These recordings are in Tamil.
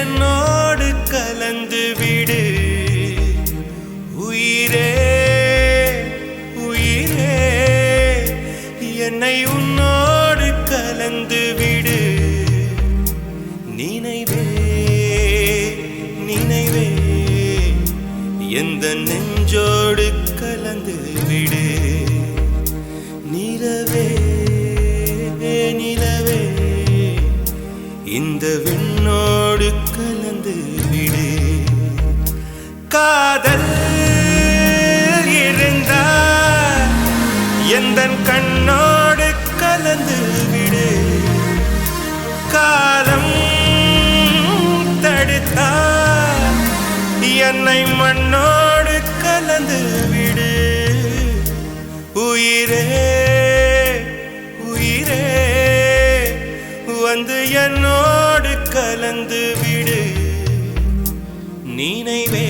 என்னோடு கலந்து விடு உயிரே உயிரே என்னை உன்னோடு கலந்து விடு நினைவே நினைவே எந்த நெஞ்சோடு கலந்து விடு நிலவே நிலவே இந்த விண்ணோடு கலந்து விடு காதல் இருந்தால் எந்தன் கண்ணோடு கலந்து விடு காலம் தடுத்தால் என்னை மண்ணோடு கலந்து விடு உயிரே உயிரே வந்து என்னோடு கலந்து விடு நினைவே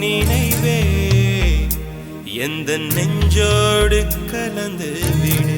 நினைவே எந்த நெஞ்சோடு கலந்து விடு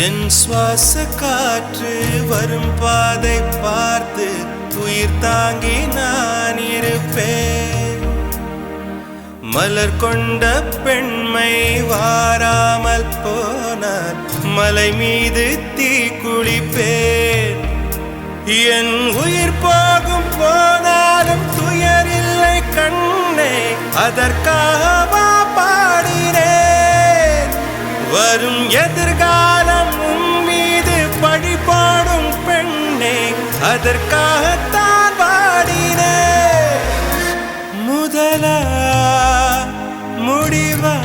என் சுவாச காற்று வரும் பாதை பார்த்து உயிர் தாங்கி நான் இருப்பேன் மலர் கொண்ட பெண்மை வாராமல் போனால் மலை மீது தீ குளிப்பேன் என் உயிர் போகும் போனாலும் துயரில்லை கண்ணே அதற்காக பாடினேன் வரும் எதிர்காலம் உன் மீது பழி போடும் பெண்ணே அதற்காகத்தான் பாடினேன் முதலா முடிவா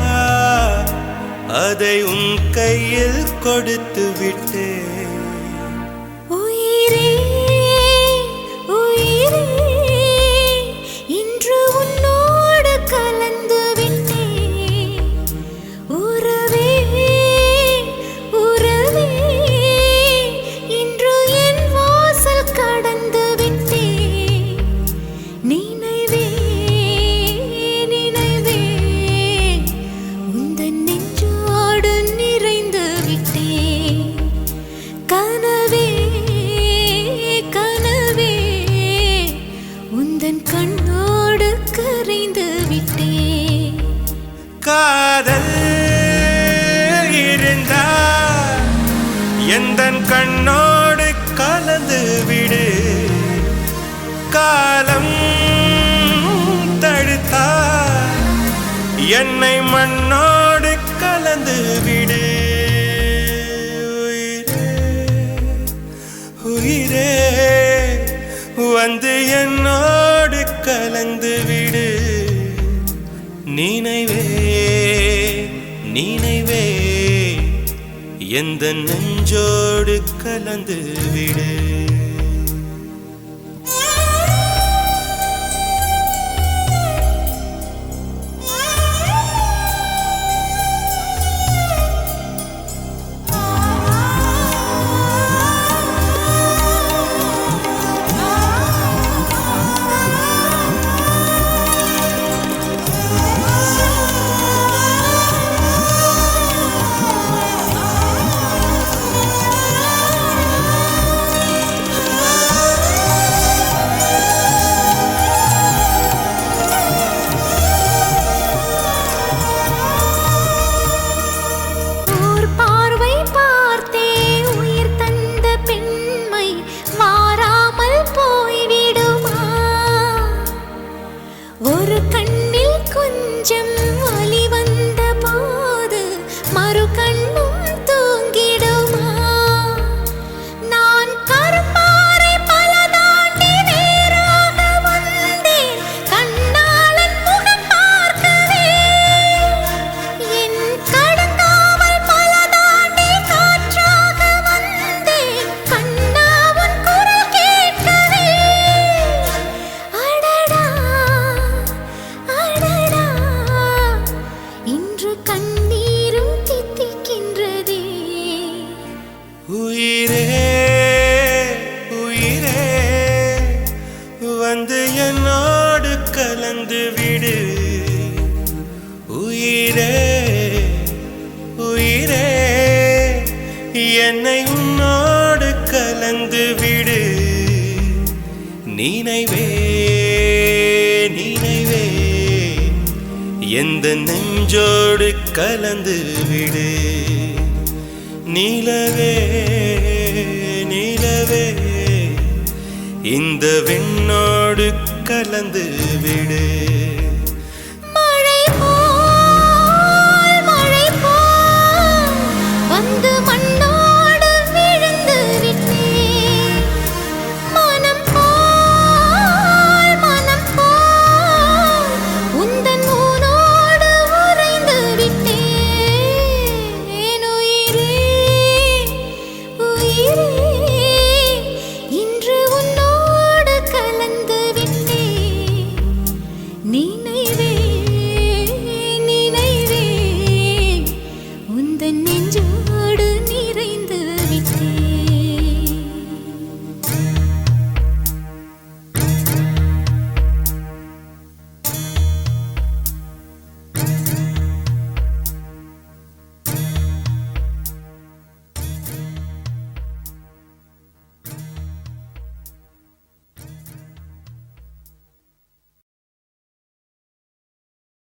அதை உன் கையில் கொடுத்து விட்டேன் உயிரே உயிரே இன்று உன்னோடு கலந்து விட்டேன் உறவே உறவே இன்று என் வாசல் கடந்து விட்டேன் நினைவே நினைவே உந்தன் நெஞ்சோடு நிறைந்து விட்டேன் கனவே கனவே உந்தன் கண்ணோடு கரைந்து விட்டேன் காதல் இருந்தால் எந்தன் கண்ணோடு கலந்து விடு காலம் தடுத்தால் என்னை மண்ணோடு கலந்து விடு உயிரே வந்து என்னோடு கலந்து விடு நினைவே நினைவே எந்த நெஞ்சோடு கலந்து விடு நினைவே நினைவே எந்த நெஞ்சோடு கலந்து விடு நிலவே நிலவே இந்த விண்ணோடு கலந்து விடு